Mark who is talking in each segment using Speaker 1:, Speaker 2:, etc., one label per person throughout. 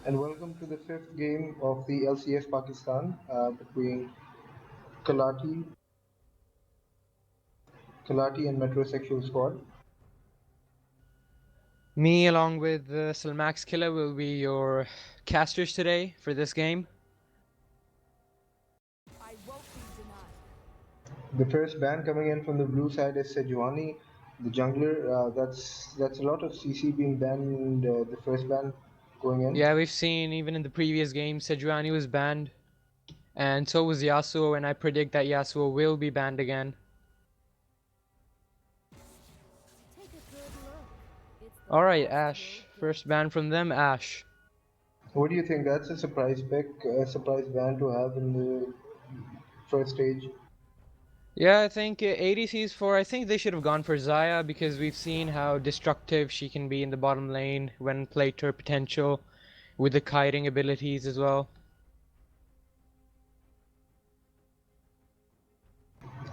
Speaker 1: and welcome to the fifth game of the LCS Pakistan between Kalati, Kalati and MetroSexual squad.
Speaker 2: Me, along with Salmax Killer, will be your casters today for this game.
Speaker 1: The first ban coming in from the blue side is Sejuani, the jungler. That's a lot of CC being banned. The first ban going in.
Speaker 2: Yeah, we've seen even in the previous game, Sejuani was banned, and so was Yasuo, and I predict that Yasuo will be banned again. Alright, Ashe. First ban from them, Ashe.
Speaker 1: What do you think? That's a surprise pick, a surprise ban to have in the first stage.
Speaker 2: Yeah, I think ADCs I think they should have gone for Xayah because we've seen how destructive she can be in the bottom lane when played to her potential with the kiting abilities as well.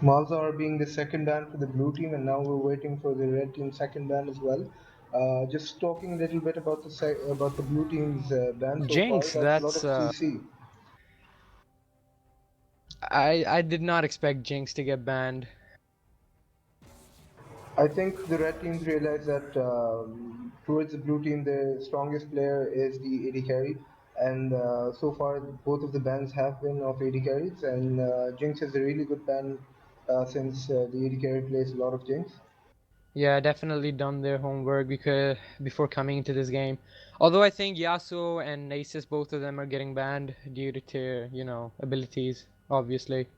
Speaker 1: Malzahar being the second ban for the blue team, and now we're waiting for the red team second ban as well. Just talking a little bit about about the blue team's ban so far.
Speaker 2: Jinx,
Speaker 1: That's a lot
Speaker 2: that's
Speaker 1: of CC.
Speaker 2: I did not expect Jinx to get banned.
Speaker 1: I think the red teams realize that towards the blue team, the strongest player is the AD carry, and so far both of the bans have been of AD carries, and Jinx is a really good ban since the AD carry plays a lot of Jinx.
Speaker 2: Yeah, definitely done their homework because before coming into this game. Although I think Yasuo and Nasus, both of them are getting banned due to their, abilities, obviously.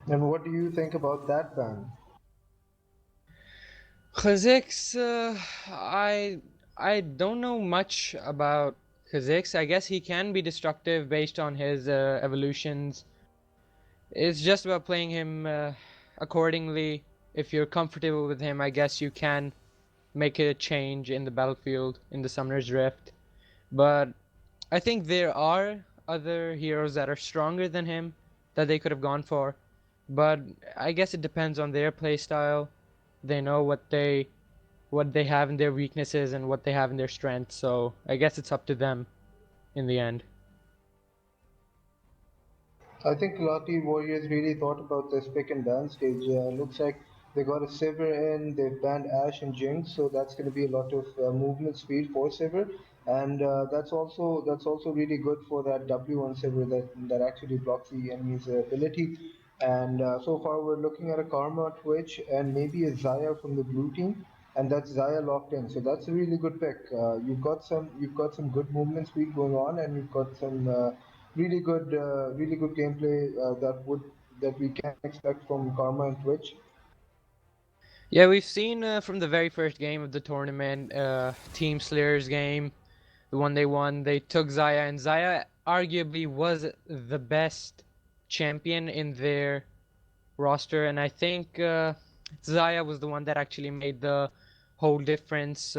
Speaker 1: And what do you think about that ban?
Speaker 2: Kha'Zix, I don't know much about Kha'Zix. I guess he can be destructive based on his evolutions. It's just about playing him accordingly. If you're comfortable with him, I guess you can make a change in the battlefield in the Summoner's Rift. But I think there are other heroes that are stronger than him that they could have gone for. But I guess it depends on their playstyle. They know what they have in their weaknesses and what they have in their strengths. So I guess it's up to them in the end.
Speaker 1: I think Kalati Warriors really thought about this pick and ban stage. Looks like they got a Sivir in, they've banned Ashe and Jinx, so that's going to be a lot of movement speed for Sivir, and that's also really good for that W on Sivir that actually blocks the enemy's ability. And so far we're looking at a Karma Twitch and maybe a Xayah from the blue team, and that's Xayah locked in. So that's a really good pick. You've got some good movement speed going on, and you've got some really good gameplay that we can expect from Karma and Twitch.
Speaker 2: Yeah, we've seen from the very first game of the tournament, Team Slayer's game, the one they won, they took Xayah, and Xayah arguably was the best champion in their roster, and I think Xayah was the one that actually made the whole difference.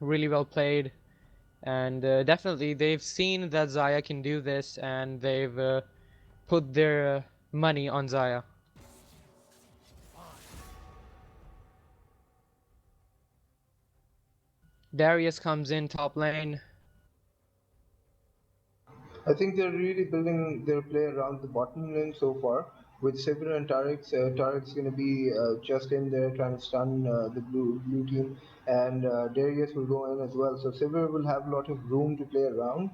Speaker 2: Really well played, and definitely they've seen that Xayah can do this, and they've put their money on Xayah. Darius comes in top lane.
Speaker 1: I think they're really building their play around the bottom lane so far. With Sivir and Tarek's going to be just in there trying to stun the blue team, and Darius will go in as well. So Sivir will have a lot of room to play around.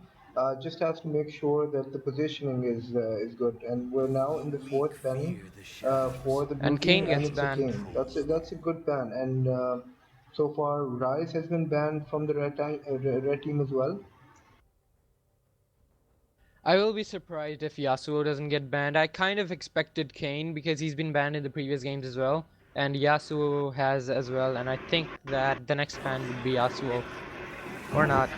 Speaker 1: Just has to make sure that the positioning is good. And we're now in the fourth banning for the blue
Speaker 2: And
Speaker 1: team,
Speaker 2: Kane
Speaker 1: and
Speaker 2: gets
Speaker 1: it's a
Speaker 2: banned.
Speaker 1: Kane. That's a good ban. And so far, Rice has been banned from the red team as well.
Speaker 2: I will be surprised if Yasuo doesn't get banned. I kind of expected Kane because he's been banned in the previous games as well, and Yasuo has as well, and I think that the next ban would be Yasuo. Or not.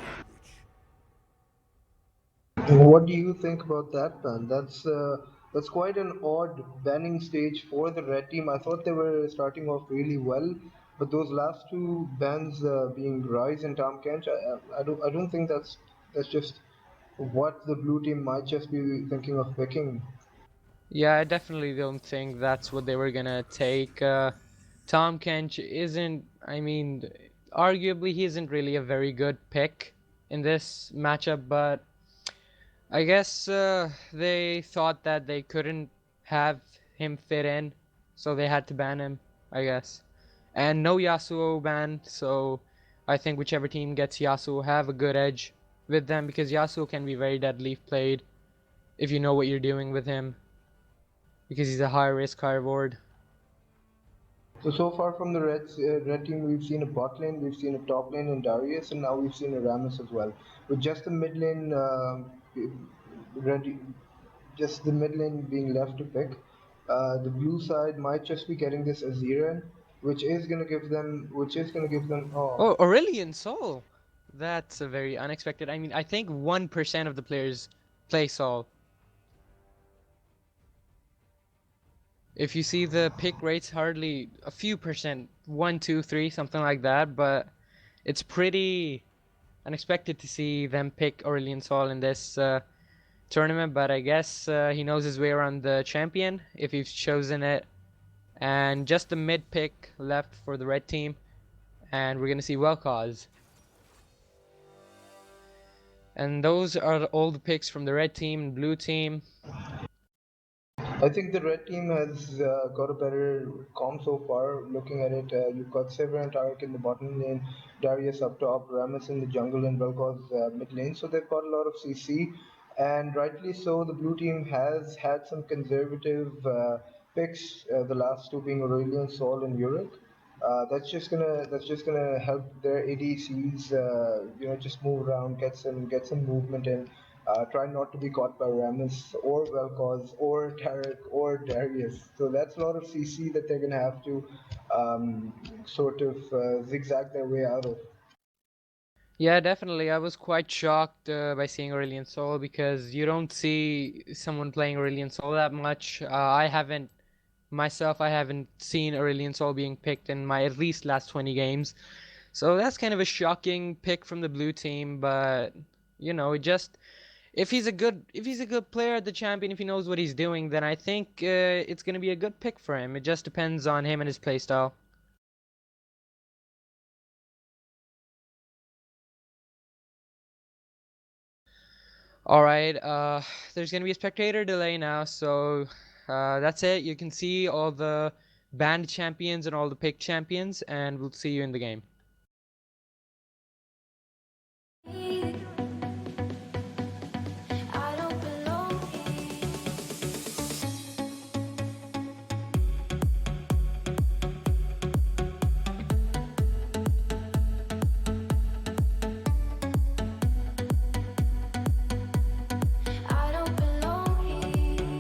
Speaker 1: What do you think about that ban? That's quite an odd banning stage for the red team. I thought they were starting off really well, but those last two bans, being Rise and Tom Kench, I don't think that's just what the blue team might just be thinking of picking.
Speaker 2: Yeah, I definitely don't think that's what they were gonna take. Tom Kench isn't, I mean, arguably he isn't really a very good pick in this matchup, but I guess they thought that they couldn't have him fit in, so they had to ban him, I guess. And no Yasuo ban, so I think whichever team gets Yasuo will have a good edge with them because Yasuo can be very deadly if played if you know what you're doing with him because he's a high risk, high reward.
Speaker 1: So far from the red team, we've seen a bot lane, we've seen a top lane in Darius, and now we've seen a Rammus as well. With just the mid lane ready, just the mid lane being left to pick, the blue side might just be getting this Aziran, which is gonna give them. Oh,
Speaker 2: Oh, Aurelion Sol! That's a very unexpected. I mean, I think 1% of the players play Sol. If you see the pick rates, hardly a few percent, 1, 2, 3, something like that, but it's pretty unexpected to see them pick Aurelion Sol in this tournament, but I guess he knows his way around the champion if he's chosen it. And just the mid pick left for the red team, and we're gonna see Wel'Koz. And those are all the picks from the red team and blue team.
Speaker 1: I think the red team has got a better comp so far. Looking at it, you've got Sever and Tarek in the bottom lane, Darius up top, Rammus in the jungle, and Vel'Koz mid lane. So they've got a lot of CC, and rightly so. The blue team has had some conservative picks. The last two being Aurelion, Sol, and Uric. That's just gonna help their ADCs, just move around, get some movement in. Try not to be caught by Rammus or Vel'Koz or Tarek or Darius. So that's a lot of CC that they're gonna have to sort of zigzag their way out of.
Speaker 2: Yeah, definitely. I was quite shocked by seeing Aurelion Sol because you don't see someone playing Aurelion Sol that much. I haven't seen Aurelion Sol being picked in my at least last 20 games. So that's kind of a shocking pick from the blue team, but it just if he's a good player at the champion, if he knows what he's doing, then I think it's going to be a good pick for him. It just depends on him and his playstyle. All right, there's going to be a spectator delay now, so that's it. You can see all the banned champions and all the picked champions, and we'll see you in the game.
Speaker 3: I don't belong here. I don't belong here.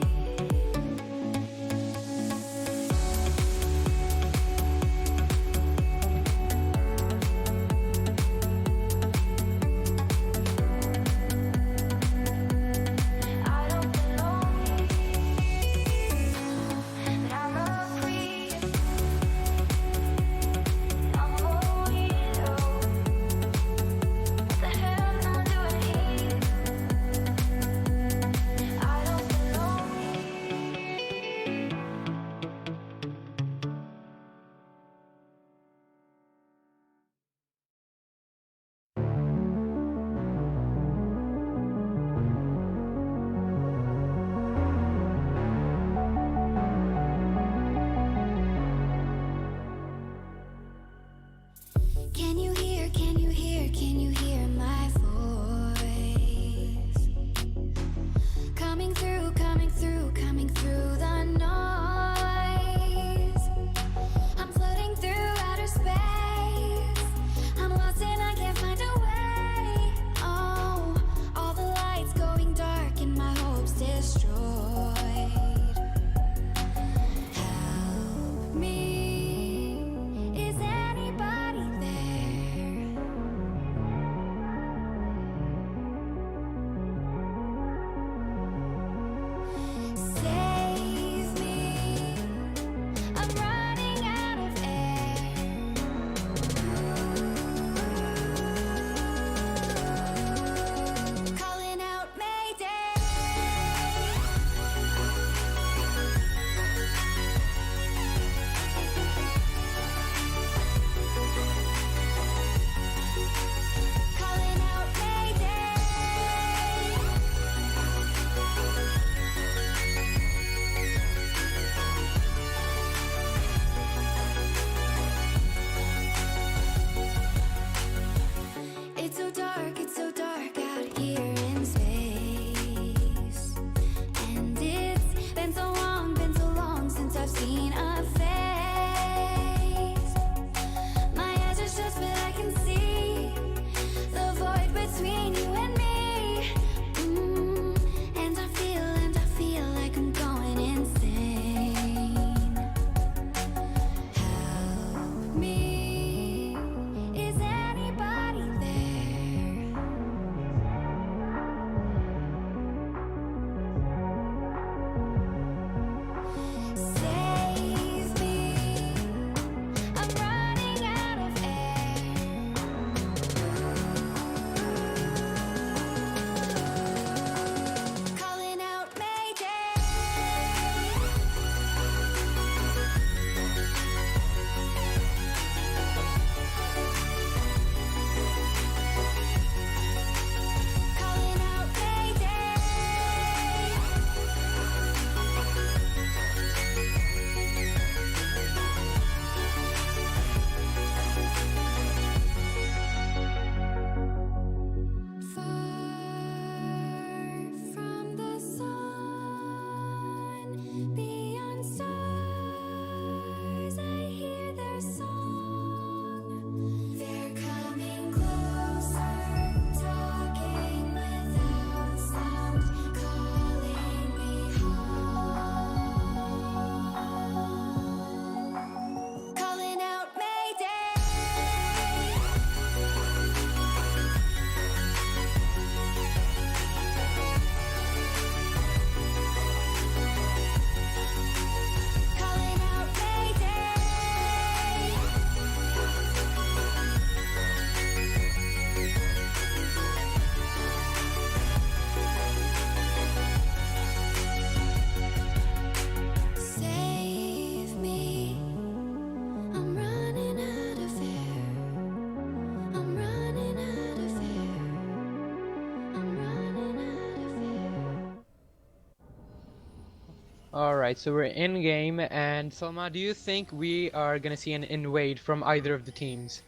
Speaker 2: Alright, so we're in game, and Salma, do you think we are gonna see an invade from either of the teams?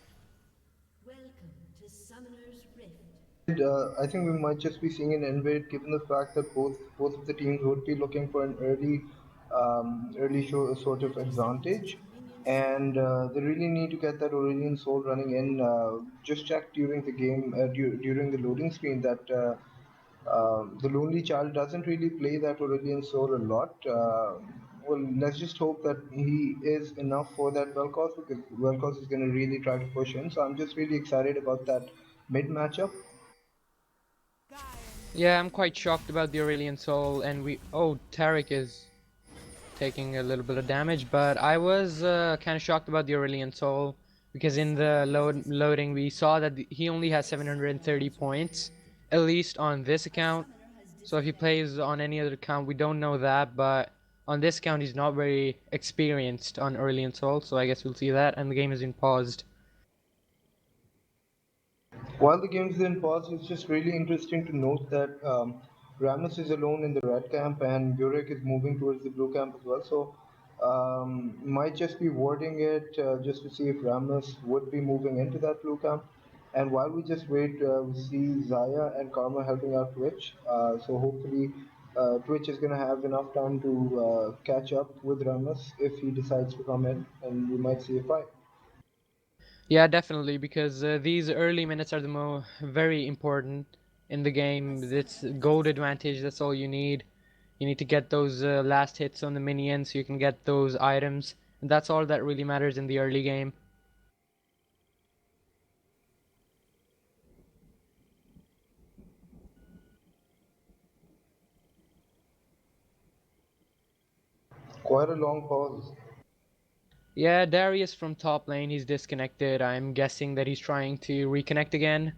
Speaker 1: I think we might just be seeing an invade, given the fact that both of the teams would be looking for an early sort of advantage, and they really need to get that Aurelian Soul running in. Just check during the game, during the loading screen that. The Lonely Child doesn't really play that Aurelian Soul a lot. Well, let's just hope that he is enough for that Vel'Koz, because Vel'Koz is going to really try to push in. So I'm just really excited about that mid matchup.
Speaker 2: Yeah, I'm quite shocked about the Aurelian Soul, and oh, Tarek is taking a little bit of damage, but I was kind of shocked about the Aurelian Soul because in the loading we saw that he only has 730 points, at least on this account. So if he plays on any other account, we don't know that, but on this account he's not very experienced on Aurelian Soul, so I guess we'll see that, and the game has been paused.
Speaker 1: While the game's in pause, it's just really interesting to note that Rammus is alone in the red camp and Burek is moving towards the blue camp as well. So might just be warding it just to see if Rammus would be moving into that blue camp. And while we just wait, we see Zaya and Karma helping out Twitch. So hopefully Twitch is going to have enough time to catch up with Rammus if he decides to come in, and we might see a fight.
Speaker 2: Yeah, definitely, because these early minutes are the very important in the game. It's gold advantage, that's all you need. You need to get those last hits on the minions so you can get those items. And that's all that really matters in the early game.
Speaker 1: Quite a long pause.
Speaker 2: Yeah, Darius from top lane, he's disconnected. I'm guessing that he's trying to reconnect again.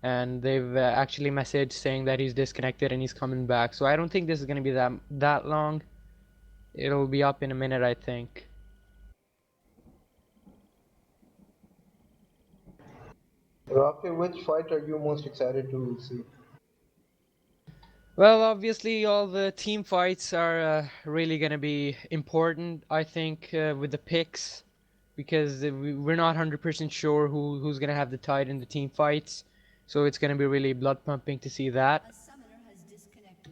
Speaker 2: And they've actually messaged saying that he's disconnected and he's coming back. So I don't think this is going to be that long. It'll be up in a minute, I think.
Speaker 1: Rocky, which fight are you most excited to see?
Speaker 2: Well, obviously, all the team fights are really going to be important, I think, with the picks, because we're not 100% sure who's going to have the tide in the team fights. So it's going to be really blood pumping to see that.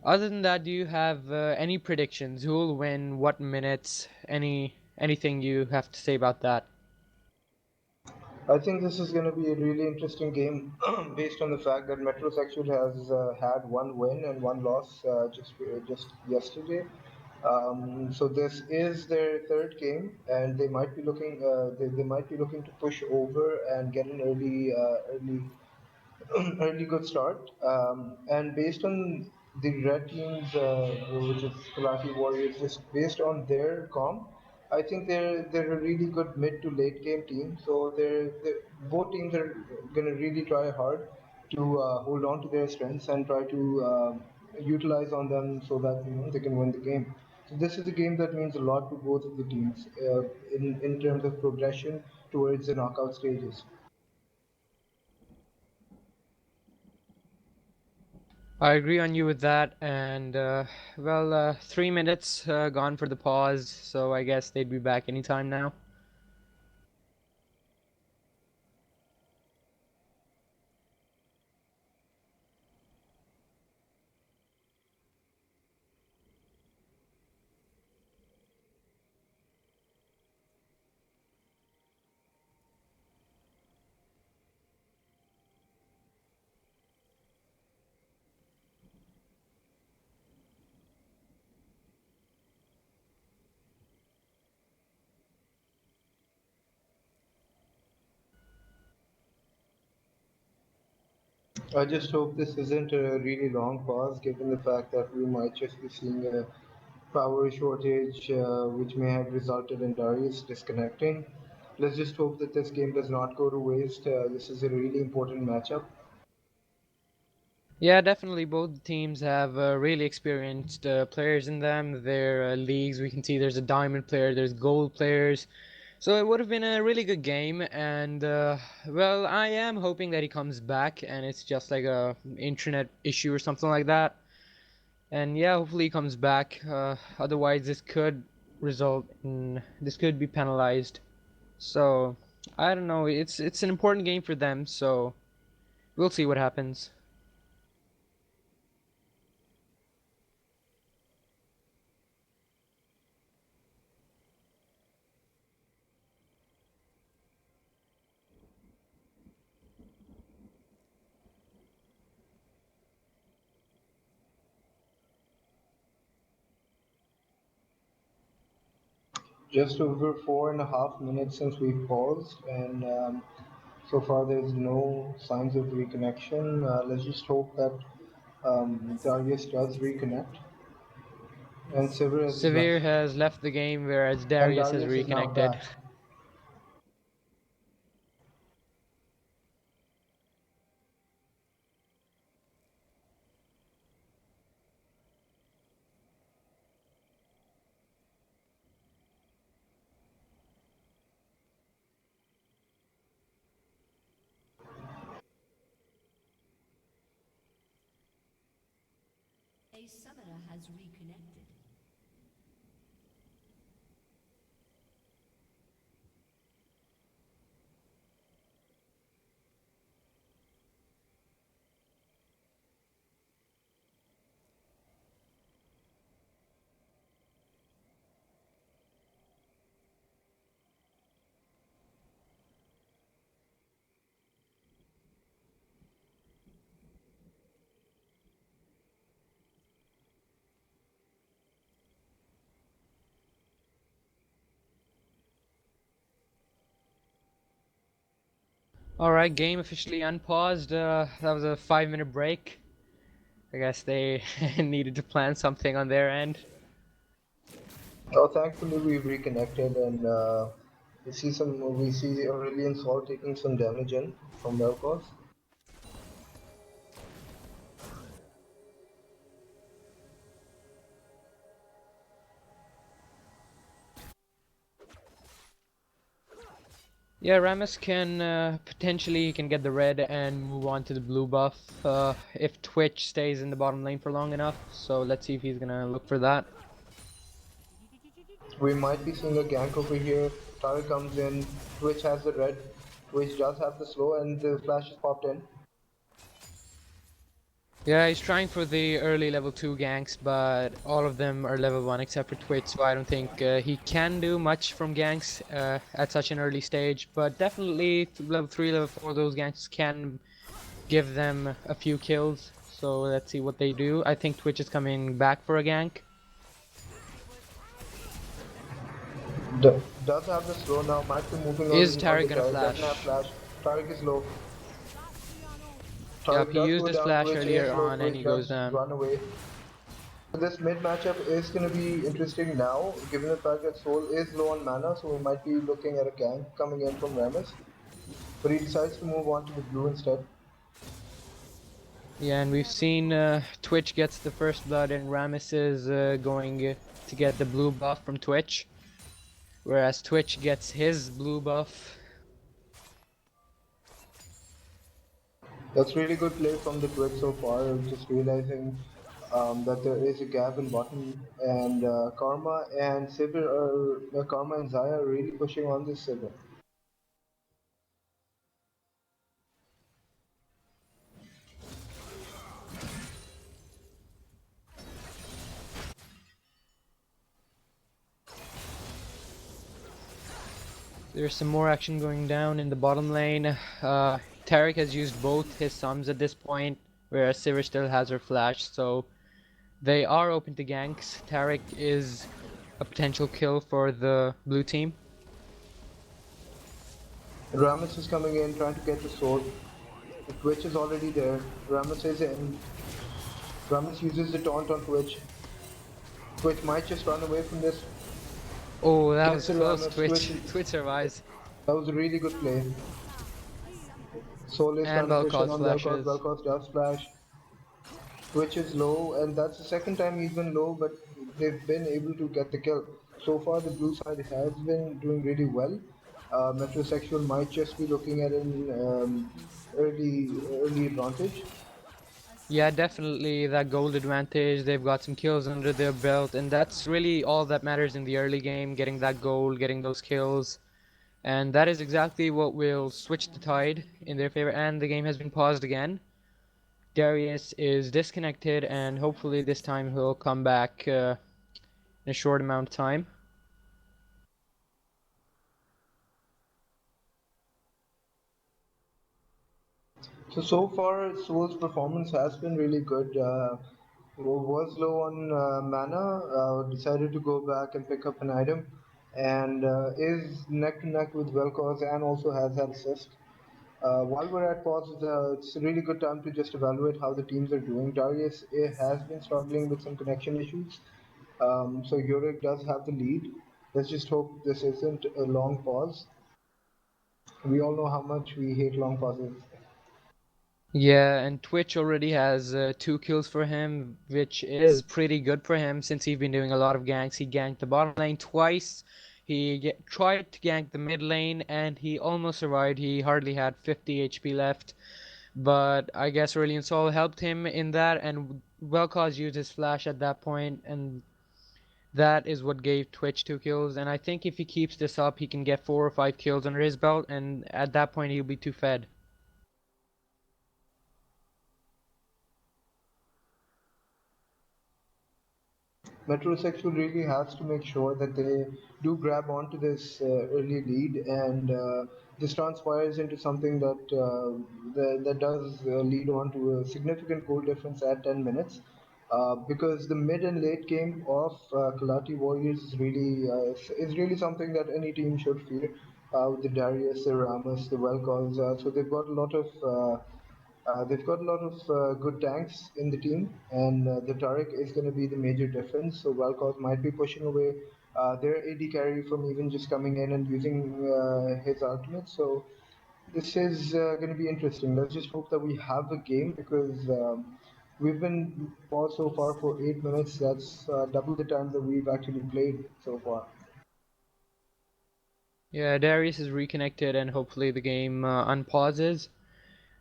Speaker 2: Other than that, do you have any predictions? Who will win? What minutes? Anything you have to say about that?
Speaker 1: I think this is going to be a really interesting game based on the fact that MetroSexual has had one win and one loss just yesterday. So this is their third game, and they might be looking to push over and get an early good start. And based on the red teams, which is Kalati Warriors, just based on their comp, I think they're a really good mid to late game team. So they're both teams are going to really try hard to hold on to their strengths and try to utilize on them so that they can win the game. So this is a game that means a lot to both of the teams in terms of progression towards the knockout stages.
Speaker 2: I agree on you with that, and well, 3 minutes gone for the pause, so I guess they'd be back anytime now.
Speaker 1: I just hope this isn't a really long pause, given the fact that we might just be seeing a power shortage, which may have resulted in Darius disconnecting. Let's just hope that this game does not go to waste. This is a really important matchup.
Speaker 2: Yeah, definitely. Both teams have really experienced players in them. Their leagues, we can see there's a diamond player, there's gold players. So it would have been a really good game. And well, I am hoping that he comes back and it's just like a internet issue or something like that. And yeah, hopefully he comes back. Otherwise, this could be penalized. So I don't know. It's an important game for them. So we'll see what happens.
Speaker 1: Just over 4.5 minutes since we paused, and so far there's no signs of reconnection. Let's just hope that Darius does reconnect, and
Speaker 2: Severe has left the game, whereas
Speaker 1: and
Speaker 2: Darius has
Speaker 1: Darius is now
Speaker 2: reconnected.
Speaker 1: back.
Speaker 4: A summoner has reconnected.
Speaker 2: All right, game officially unpaused. That was a 5-minute break. I guess they needed to plan something on their end.
Speaker 1: Oh, thankfully we've reconnected, and we see Aurelian Sol taking some damage in from Vel'Koz.
Speaker 2: Yeah, Rammus can potentially he can get the red and move on to the blue buff if Twitch stays in the bottom lane for long enough. So let's see if he's gonna look for that.
Speaker 1: We might be seeing a gank over here. Tara comes in. Twitch has the red. Twitch does have the slow, and the flash is popped in.
Speaker 2: Yeah, he's trying for the early level 2 ganks, but all of them are level 1 except for Twitch, so I don't think he can do much from ganks at such an early stage. But definitely level 3, level 4, those ganks can give them a few kills. So let's see what they do. I think Twitch is coming back for a gank.
Speaker 1: Does have the slow now. Might be moving
Speaker 2: Is
Speaker 1: on
Speaker 2: Tariq
Speaker 1: the
Speaker 2: gonna
Speaker 1: guy. Doesn't have
Speaker 2: flash?
Speaker 1: flash. Tariq is low.
Speaker 2: Yep,
Speaker 1: Tariq
Speaker 2: he
Speaker 1: does
Speaker 2: used
Speaker 1: go
Speaker 2: his
Speaker 1: down.
Speaker 2: flash
Speaker 1: Twitch is
Speaker 2: earlier
Speaker 1: low.
Speaker 2: on and he
Speaker 1: Twitch
Speaker 2: goes
Speaker 1: does
Speaker 2: down.
Speaker 1: run away. This mid matchup is going to be interesting now, given the fact that Soul is low on mana, so we might be looking at a gank coming in from Rammus. But he decides to move on to the blue instead.
Speaker 2: Yeah, and we've seen Twitch gets the first blood and Rammus is going to get the blue buff from Twitch. Whereas Twitch gets his blue buff.
Speaker 1: That's really good play from the Twitch so far. Just realizing that there is a gap in bottom, and Karma and Sivir Karma and Zaya are really pushing on this Sivir.
Speaker 2: There's some more action going down in the bottom lane. Tariq has used both his sums at this point, whereas Sivir still has her flash, so they are open to ganks. Tariq is a potential kill for the blue team.
Speaker 1: Rammus is coming in, trying to get the sword. The Twitch is already there. Rammus is in. Rammus uses the taunt on Twitch. Twitch might just run away from this.
Speaker 2: Oh, that
Speaker 1: Gets
Speaker 2: was
Speaker 1: the
Speaker 2: close,
Speaker 1: Rammus.
Speaker 2: Twitch. Twitch survives.
Speaker 1: That was a really good play. Soul is
Speaker 2: And
Speaker 1: trying to push in
Speaker 2: Vel'Koz
Speaker 1: on Vel'Koz.
Speaker 2: flashes.
Speaker 1: Vel'Koz does flash. Twitch is low, and that's the second time he's been low, but they've been able to get the kill. So far, the blue side has been doing really well. MetroSexual might just be looking at an early advantage.
Speaker 2: Yeah, definitely that gold advantage. They've got some kills under their belt, and that's really all that matters in the early game, getting that gold, getting those kills. And that is exactly what will switch the tide in their favor. And the game has been paused again. Darius is disconnected, and hopefully this time he'll come back in a short amount of time.
Speaker 1: So far, Soul's performance has been really good. Was low on mana, decided to go back and pick up an item, and is neck to neck with Vel'Koz and also has had assist. While we're at pause, it's a really good time to just evaluate how the teams are doing. Darius has been struggling with some connection issues, so Yorick does have the lead. Let's just hope this isn't a long pause. We all know how much we hate long pauses.
Speaker 2: Yeah, and Twitch already has 2 kills for him, which is pretty good for him since he's been doing a lot of ganks. He ganked the bottom lane twice. Tried to gank the mid lane, and he almost survived. He hardly had 50 HP left, but I guess Aurelion Sol helped him in that, and Vel'Koz used his flash at that point, and that is what gave Twitch 2 kills. And I think if he keeps this up, he can get 4 or 5 kills under his belt, and at that point he'll be too fed.
Speaker 1: MetroSexual really has to make sure that they do grab onto this early lead, and this transpires into something that does lead on to a significant goal difference at 10 minutes. Because the mid and late game of Kalati Warriors is really something that any team should fear. With the Darius, the Ramos, the Vel'Koz, so they've got a lot of good tanks in the team, and the Tarek is going to be the major difference. So Valkos might be pushing away their AD carry from even just coming in and using his ultimate. So this is going to be interesting. Let's just hope that we have a game because we've been paused so far for 8 minutes. That's double the time that we've actually played so far.
Speaker 2: Yeah, Darius is reconnected, and hopefully the game unpauses.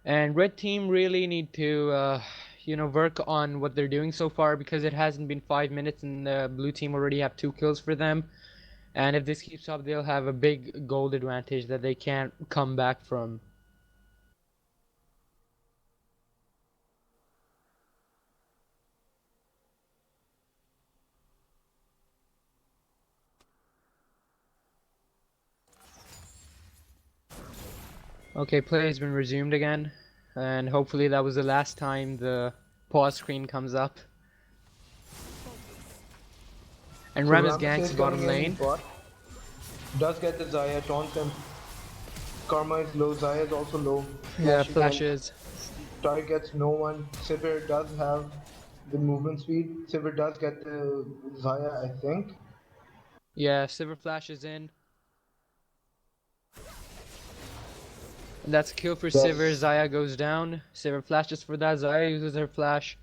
Speaker 2: And red team really need to, work on what they're doing so far because it hasn't been 5 minutes, and the blue team already have 2 kills for them. And if this keeps up, they'll have a big gold advantage that they can't come back from. Okay, play has been resumed again, and hopefully that was the last time the pause screen comes up. And
Speaker 1: So
Speaker 2: Ram is
Speaker 1: Ramesses
Speaker 2: ganks
Speaker 1: coming
Speaker 2: bottom
Speaker 1: in
Speaker 2: lane.
Speaker 1: bot does get the Zaya, taunts him. Karma is low, Zaya is also low.
Speaker 2: Yeah,
Speaker 1: Flashes in.
Speaker 2: flashes.
Speaker 1: Tarek gets no one. Sivir does have the movement speed. Sivir does get the Zaya, I think.
Speaker 2: Yeah, Silver flashes in. And that's a kill for Sivir.
Speaker 1: Yes.
Speaker 2: Zaya goes down. Sivir flashes for that. Zaya uses her flash.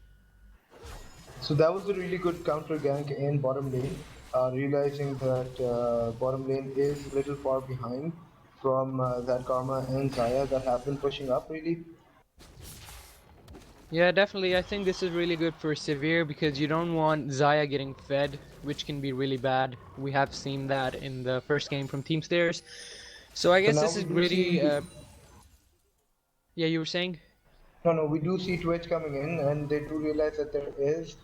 Speaker 1: So that was a really good counter gank in bottom lane. Realizing that bottom lane is a little far behind from that Karma and Zaya that have been pushing up really.
Speaker 2: Yeah, definitely. I think this is really good for Severe because you don't want Zaya getting fed, which can be really bad. We have seen that in the first game from Team Stairs. So I
Speaker 1: So
Speaker 2: guess
Speaker 1: now
Speaker 2: this
Speaker 1: we
Speaker 2: is
Speaker 1: do
Speaker 2: really,
Speaker 1: see,
Speaker 2: yeah, you were saying?
Speaker 1: no, we do see Twitch coming in, and they do realize that there is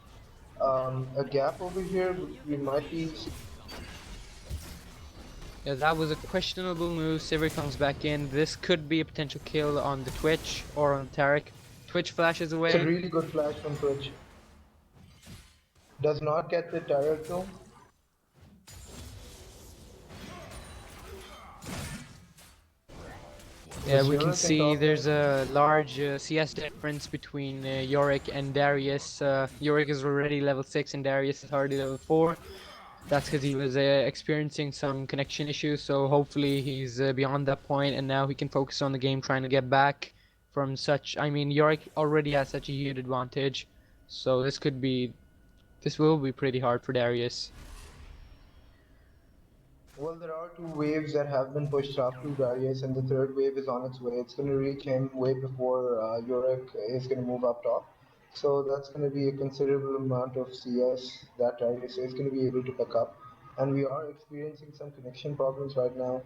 Speaker 1: a gap over here. We might be.
Speaker 2: Yeah, that was a questionable move. Sivir comes back in. This could be a potential kill on the Twitch or on Tarek. Twitch flashes
Speaker 1: It's a
Speaker 2: away.
Speaker 1: really good flash from Twitch. Does not get the turret though.
Speaker 2: Yeah,
Speaker 1: Is
Speaker 2: we can
Speaker 1: Yorick in
Speaker 2: see
Speaker 1: top
Speaker 2: there's
Speaker 1: lane?
Speaker 2: a large CS difference between Yorick and Darius. Yorick is already level 6 and Darius is already level 4. That's because he was experiencing some connection issues, so hopefully he's beyond that point and now he can focus on the game trying to get back from such. I mean, Yorick already has such a huge advantage, so this will be pretty hard for Darius.
Speaker 1: Well, there are two waves that have been pushed up to Darius, and the third wave is on its way. It's going to reach him way before Yorick is going to move up top. So that's going to be a considerable amount of CS that Darius is going to be able to pick up. And we are experiencing some connection problems right now.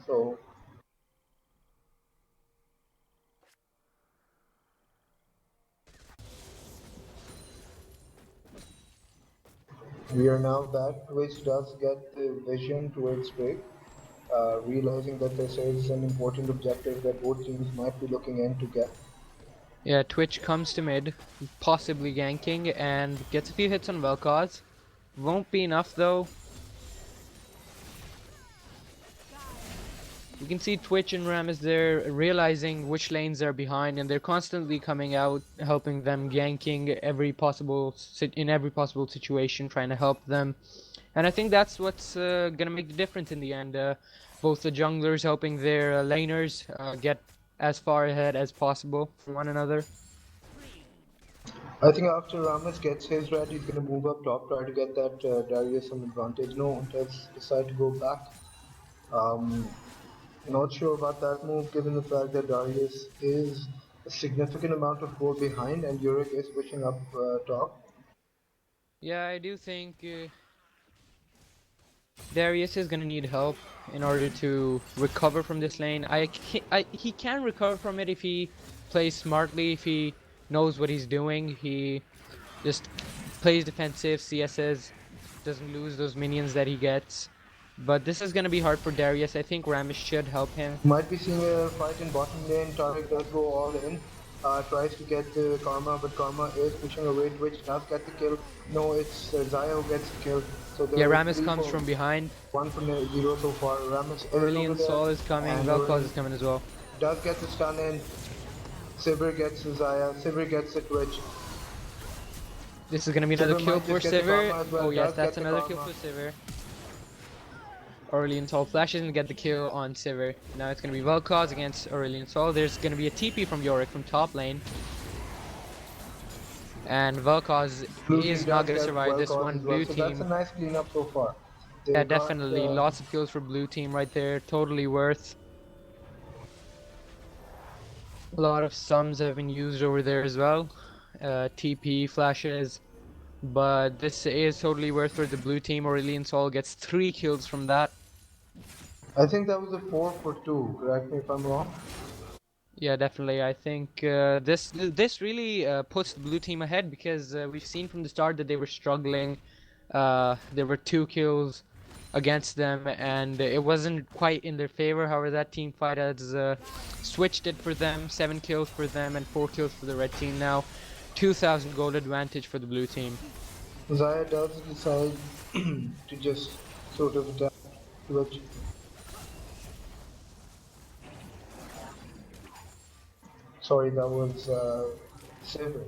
Speaker 1: So we are now back. Twitch does get the vision towards break, realizing that this is an important objective that both teams might be looking in to get.
Speaker 2: Yeah, Twitch comes to mid, possibly ganking, and gets a few hits on Vel'Koz. Won't be enough though. You can see Twitch and Rammus there realizing which lanes are behind, and they're constantly coming out, helping them, ganking in every possible situation, trying to help them. And I think that's what's gonna make the difference in the end. Both the junglers helping their laners get as far ahead as possible from one another.
Speaker 1: I think after Ramos gets his red, he's going to move up top, try to get that Darius some advantage. No, does decide to go back. Um, Not sure about that move, given the fact that Darius is a significant amount of goal behind and Yurik is pushing up top.
Speaker 2: Yeah, I do think Darius is gonna need help in order to recover from this lane. He can recover from it if he plays smartly, if he knows what he's doing. He just plays defensive, CSs, doesn't lose those minions that he gets. But this is gonna be hard for Darius. I think Ramesh should help him.
Speaker 1: Might be seeing a fight in bottom lane. Tarek does go all in. Tries to get the Karma, but Karma is pushing away. Twitch does get the kill. No, it's Zaya who gets the kill. So
Speaker 2: Yeah,
Speaker 1: there is
Speaker 2: Ramesh
Speaker 1: 3
Speaker 2: comes
Speaker 1: for
Speaker 2: from behind.
Speaker 1: 1 for 0 so far. Ramus is over
Speaker 2: Aurelion
Speaker 1: there.
Speaker 2: Sol is coming.
Speaker 1: And
Speaker 2: Vel'Koz
Speaker 1: Aurelion
Speaker 2: is coming as well.
Speaker 1: does get the stun in. Sivir gets the Zaya. Sivir gets the Twitch.
Speaker 2: This is gonna be another
Speaker 1: Sivir
Speaker 2: kill
Speaker 1: might
Speaker 2: for
Speaker 1: just get the
Speaker 2: Sivir.
Speaker 1: Karma as well.
Speaker 2: Oh yes,
Speaker 1: Does
Speaker 2: that's
Speaker 1: get the
Speaker 2: another kill
Speaker 1: Karma.
Speaker 2: for Sivir. Aurelion Sol flashes and get the kill on Sivir. Now it's gonna be Vel'Koz against Aurelion Sol. There's gonna be a TP from Yorick from top lane. And Vel'Koz
Speaker 1: Blue
Speaker 2: is
Speaker 1: team
Speaker 2: not
Speaker 1: does
Speaker 2: gonna
Speaker 1: get
Speaker 2: survive
Speaker 1: well
Speaker 2: this
Speaker 1: caused
Speaker 2: one.
Speaker 1: as well.
Speaker 2: Blue
Speaker 1: So that's a
Speaker 2: team,
Speaker 1: nice cleanup so far.
Speaker 2: yeah,
Speaker 1: They got
Speaker 2: definitely. Lots of kills for blue team right there. Totally worth. A lot of sums have been used over there as well. TP flashes. But this is totally worth for the blue team. Aurelion Sol gets 3 kills from that.
Speaker 1: I think that was a 4 for 2, correct me if I'm wrong.
Speaker 2: Yeah, definitely. I think this really puts the blue team ahead because we've seen from the start that they were struggling. There were 2 kills against them, and it wasn't quite in their favor. However, that team fight has switched it for them. 7 kills for them and 4 kills for the red team now. 2,000 gold advantage for the blue team.
Speaker 1: Zaya does decide to just sort of attack Twitch. Sorry, that was Sivir.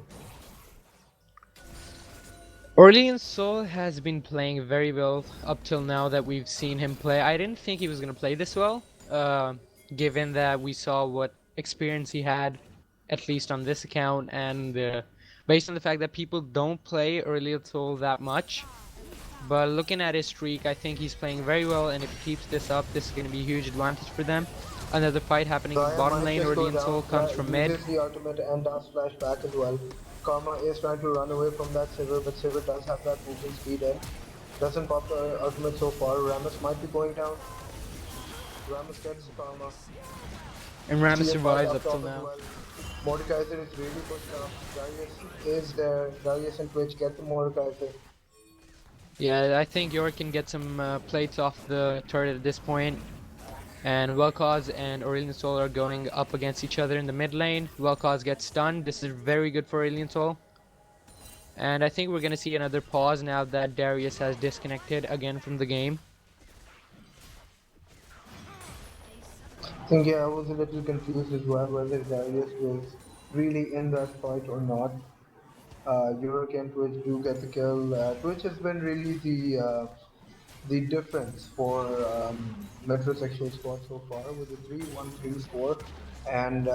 Speaker 2: Aurelion Sol has been playing very well up till now that we've seen him play. I didn't think he was going to play this well, given that we saw what experience he had, at least on this account, and based on the fact that people don't play Aurelion Sol that much. But looking at his streak, I think he's playing very well, and if he keeps this up, this is going to be a huge advantage for them. Another fight happening in
Speaker 1: Zaya
Speaker 2: bottom
Speaker 1: might
Speaker 2: lane.
Speaker 1: just go
Speaker 2: Aurelion Sol comes from mid.
Speaker 1: uses the ultimate and does flash back as well. Karma is trying to run away from that Sivir, but Sivir does have that movement speed in. Doesn't pop the ultimate so far. Ramus might be going down. Ramus gets Karma.
Speaker 2: And Rammus
Speaker 1: CM
Speaker 2: survives
Speaker 1: up
Speaker 2: up till
Speaker 1: top as
Speaker 2: now.
Speaker 1: well. Mordekaiser is really pushed up. Darius is there. Darius and Twitch get the Mordekaiser.
Speaker 2: Yeah, I think York can get some plates off the turret at this point. And Vel'Koz and Aurelion Sol are going up against each other in the mid lane. Vel'Koz gets stunned. This is very good for Aurelion Sol. And I think we're going to see another pause now that Darius has disconnected again from the game.
Speaker 1: I think I was a little confused as well whether Darius was really in that fight or not. Yurik and Twitch do get the kill. Twitch has been really the difference for MetroSexual squad so far with a 3-1-3-4 and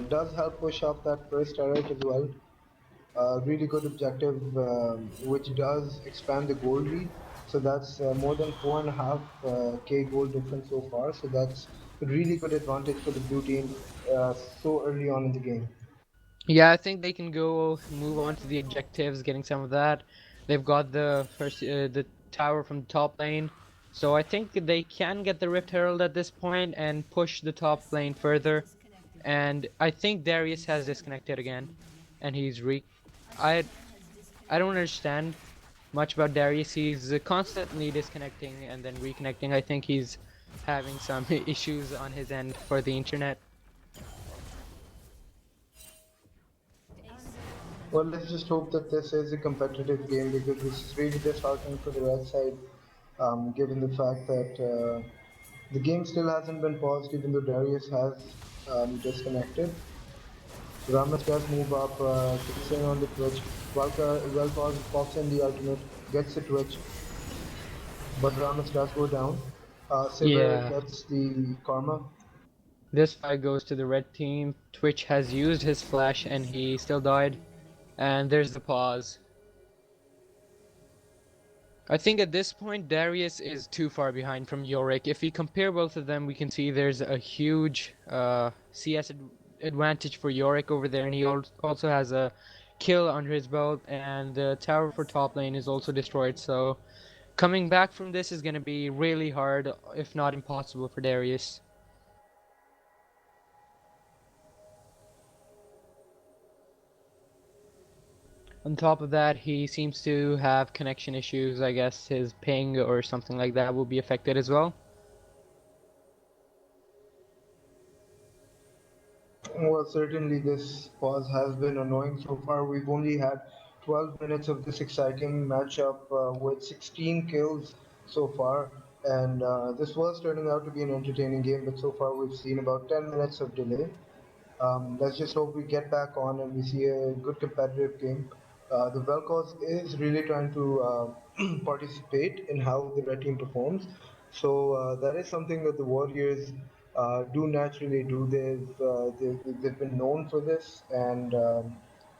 Speaker 1: does help push up that first turret as well. Really good objective which does expand the goal lead. So that's more than 4.5k goal difference so far. So that's a really good advantage for the blue team so early on in the game.
Speaker 2: Yeah, I think they can go move on to the objectives, getting some of that. They've got the tower from the top lane, so I think they can get the Rift Herald at this point and push the top lane further. And I think Darius has disconnected again, and I I don't understand much about Darius. He's constantly disconnecting and then reconnecting. I think he's having some issues on his end for the internet.
Speaker 1: Well, let's just hope that this is a competitive game because this is really disheartening for the right side, given the fact that the game still hasn't been paused even though Darius has disconnected. So Ramas does move up, kicks in on the Twitch. Vel'Koz pops in the ultimate, gets the Twitch, but Ramas does go down. Sivir
Speaker 2: Yeah,
Speaker 1: gets the Karma.
Speaker 2: this fight goes to the red team. Twitch has used his flash and he still died. And there's the pause. I think at this point Darius is too far behind from Yorick. If we compare both of them, we can see there's a huge CS advantage for Yorick over there, and he also has a kill under his belt, and the tower for top lane is also destroyed. So coming back from this is going to be really hard, if not impossible, for Darius. On top of that, he seems to have connection issues. I guess his ping or something like that will be affected as well.
Speaker 1: Well, certainly this pause has been annoying so far. We've only had 12 minutes of this exciting matchup with 16 kills so far, and this was turning out to be an entertaining game, but so far we've seen about 10 minutes of delay. Let's just hope we get back on and we see a good competitive game. The Vel'Koz is really trying to participate in how the red team performs. So that is something that the Warriors do naturally do. They've been known for this and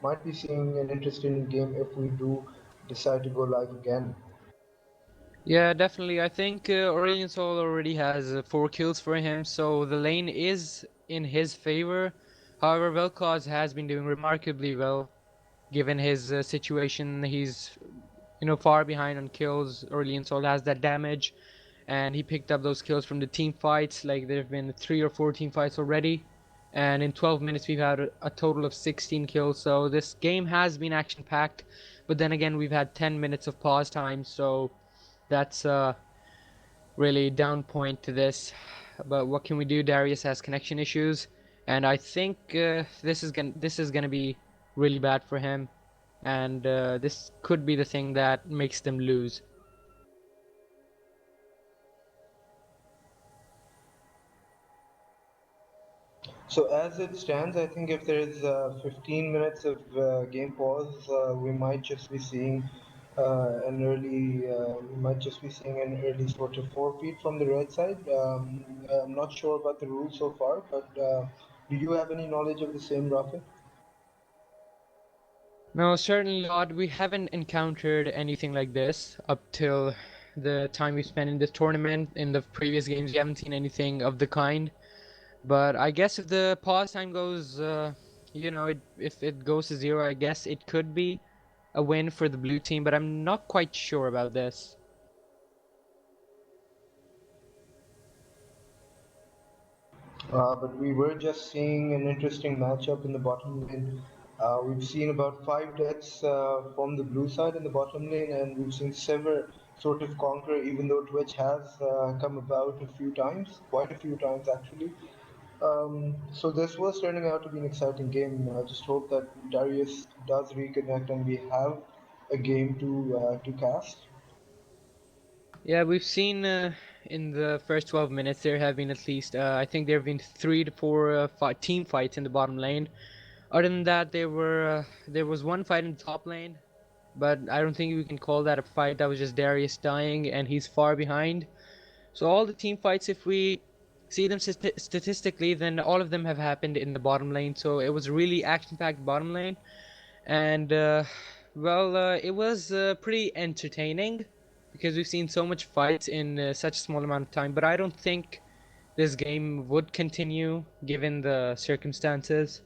Speaker 1: might be seeing an interesting game if we do decide to go live again.
Speaker 2: Yeah, definitely. I think Aurelion Sol already has 4 kills for him, so the lane is in his favor. However, Vel'Koz has been doing remarkably well given his situation. He's far behind on kills. Aurelion Sol has that damage, and he picked up those kills from the team fights. Like there have been 3 or 4 team fights already, and in 12 minutes we've had a total of 16 kills. So this game has been action packed, but then again we've had 10 minutes of pause time, so that's really down point to this. But what can we do? Darius has connection issues, and I think this is gonna be really bad for him, and this could be the thing that makes them lose.
Speaker 1: So as it stands, I think if there's 15 minutes of game pause, we might just be seeing an early sort of forfeit from the red side. I'm not sure about the rules so far, but do you have any knowledge of the same, Rafi?
Speaker 2: No, certainly not. We haven't encountered anything like this up till the time we spent in this tournament. In the previous games, we haven't seen anything of the kind. But I guess if the pause time goes, if it goes to zero, I guess it could be a win for the blue team, but I'm not quite sure about this.
Speaker 1: But we were just seeing an interesting matchup in the bottom lane. We've seen about 5 deaths from the blue side in the bottom lane, and we've seen Sever sort of conquer, even though Twitch has come about a few times, quite a few times actually. So this was turning out to be an exciting game. I just hope that Darius does reconnect and we have a game to cast.
Speaker 2: Yeah, we've seen in the first 12 minutes there have been at least, I think there have been 3 to 4 team fights in the bottom lane. Other than that, there was one fight in the top lane, but I don't think we can call that a fight. That was just Darius dying, and he's far behind. So all the team fights, if we see them statistically, then all of them have happened in the bottom lane. So it was really action-packed bottom lane, and it was pretty entertaining because we've seen so much fights in such a small amount of time. But I don't think this game would continue given the circumstances.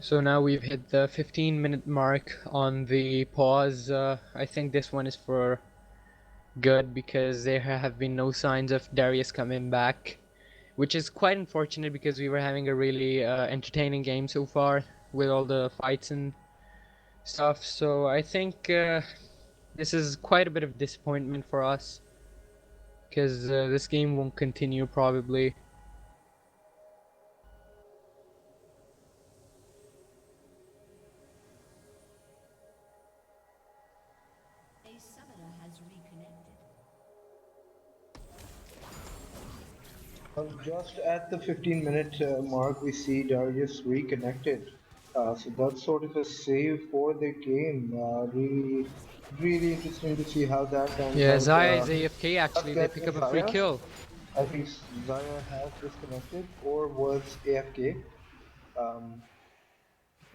Speaker 2: So now we've hit the 15-minute mark on the pause. I think this one is for good because there have been no signs of Darius coming back, which is quite unfortunate because we were having a really entertaining game so far with all the fights and stuff. So I think this is quite a bit of disappointment for us because this game won't continue probably.
Speaker 4: A summoner has reconnected.
Speaker 1: Just at the 15-minute mark, we see Darius reconnected. So that's sort of a save for the game. Really interesting to see how that pans
Speaker 2: Yeah,
Speaker 1: out.
Speaker 2: Zaya is AFK
Speaker 1: Let's
Speaker 2: actually. They
Speaker 1: get
Speaker 2: pick up a free
Speaker 1: Zaya.
Speaker 2: kill.
Speaker 1: I think Zaya has disconnected or was AFK. Um,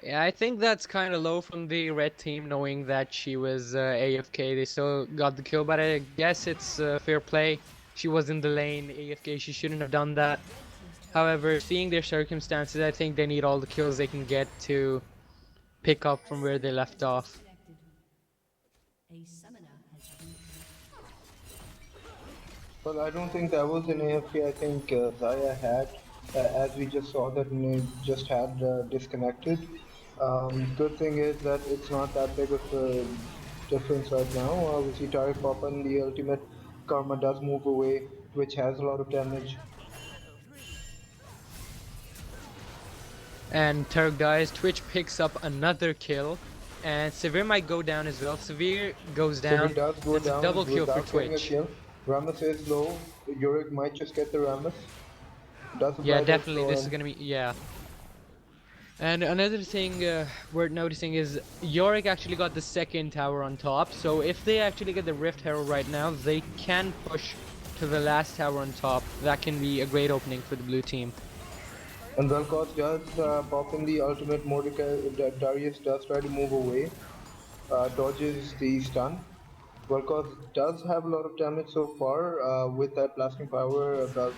Speaker 2: Yeah, I think that's kind of low from the red team, knowing that she was AFK. They still got the kill, but I guess it's fair play. She was in the lane AFK. She shouldn't have done that. However, seeing their circumstances, I think they need all the kills they can get to pick up from where they left off.
Speaker 4: Disconnected. A summoner has been
Speaker 1: well, I don't think that was an AFK. I think Zaya had, as we just saw, that just had disconnected. Good thing is that it's not that big of a difference right now. We see Taric pop and the ultimate Karma does move away, which has a lot of damage.
Speaker 2: And Turk dies. Twitch picks up another kill. And Severe might go down as well. Severe goes
Speaker 1: Sivir
Speaker 2: down.
Speaker 1: does go
Speaker 2: That's a
Speaker 1: down
Speaker 2: double kill for
Speaker 1: without getting a
Speaker 2: Twitch.
Speaker 1: kill. Rammus is low. Yorick might just get the Rammus. Does
Speaker 2: Yeah,
Speaker 1: apply that
Speaker 2: definitely.
Speaker 1: slow
Speaker 2: This is
Speaker 1: end.
Speaker 2: gonna be yeah. And another thing worth noticing is Yorick actually got the second tower on top. So if they actually get the Rift Herald right now, they can push to the last tower on top. That can be a great opening for the blue team.
Speaker 1: And Vel'Koz does pop in the ultimate. Mordecai. Darius does try to move away. Dodges the stun. Volkov does have a lot of damage so far with that blasting power, about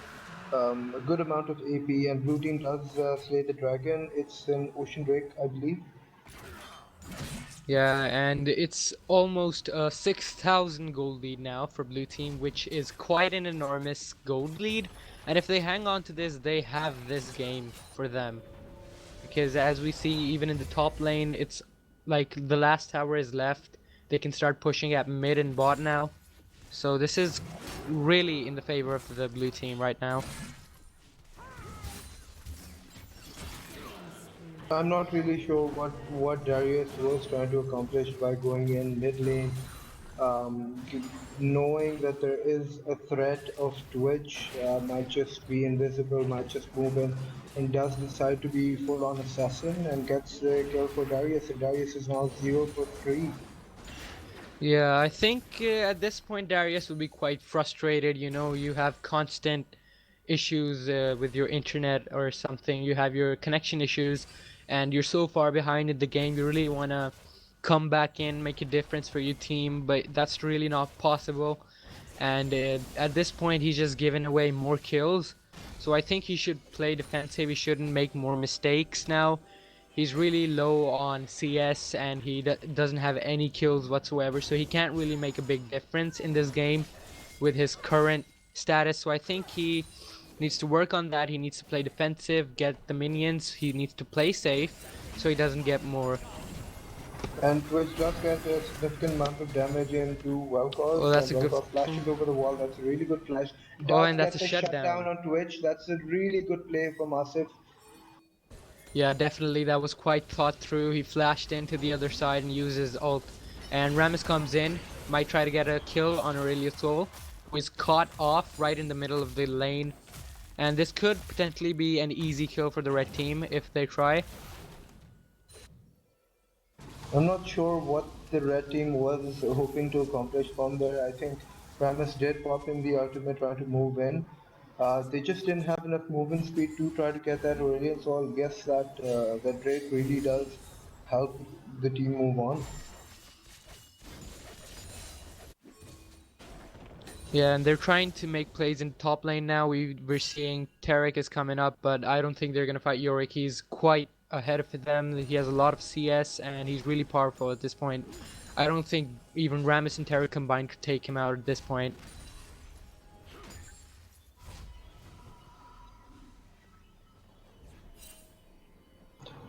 Speaker 1: a good amount of AP, and blue team does slay the dragon. It's an Ocean Drake, I believe.
Speaker 2: Yeah, and it's almost a 6,000 gold lead now for blue team, which is quite an enormous gold lead. And if they hang on to this, they have this game for them. Because as we see, even in the top lane, it's like the last tower is left. They can start pushing at mid and bot now. So this is really in the favor of the blue team right now.
Speaker 1: I'm not really sure what Darius was trying to accomplish by going in mid lane, knowing that there is a threat of Twitch, might just be invisible, might just move in, and does decide to be full on assassin and gets the kill for Darius, and Darius is now 0 for 3.
Speaker 2: Yeah, I think at this point Darius will be quite frustrated. You know, you have constant issues with your internet or something. You have your connection issues, and you're so far behind in the game. You really want to come back in, make a difference for your team, but that's really not possible. And at this point, he's just giving away more kills. So I think he should play defensive. He shouldn't make more mistakes now. He's really low on CS and he doesn't have any kills whatsoever, so he can't really make a big difference in this game with his current status. So I think he needs to work on that. He needs to play defensive, get the minions. He needs to play safe so he doesn't get more.
Speaker 1: And Twitch does get a significant amount of damage into
Speaker 2: Oh,
Speaker 1: Vel'Koz,
Speaker 2: that's
Speaker 1: and
Speaker 2: a good.
Speaker 1: Vel'Koz flashes over the wall. That's a really good flash.
Speaker 2: Oh,
Speaker 1: Does
Speaker 2: and that's
Speaker 1: get
Speaker 2: a
Speaker 1: the shutdown
Speaker 2: shutdown.
Speaker 1: on Twitch. That's a really good play from Asif.
Speaker 2: Yeah, definitely. That was quite thought through. He flashed into the other side and uses ult. And Rammus comes in, might try to get a kill on Aurelius Soul, who is caught off right in the middle of the lane. And this could potentially be an easy kill for the red team if they try.
Speaker 1: I'm not sure what the red team was hoping to accomplish from there. I think Rammus did pop in the ultimate trying to move in. They just didn't have enough movement speed to try to get that Aurelion, so I guess that that Drake really does help the team move on.
Speaker 2: Yeah, and they're trying to make plays in top lane now. We're seeing Tarek is coming up, but I don't think they're gonna fight Yorick. He's quite ahead of them. He has a lot of CS, and he's really powerful at this point. I don't think even Rammus and Terra combined could take him out at this point.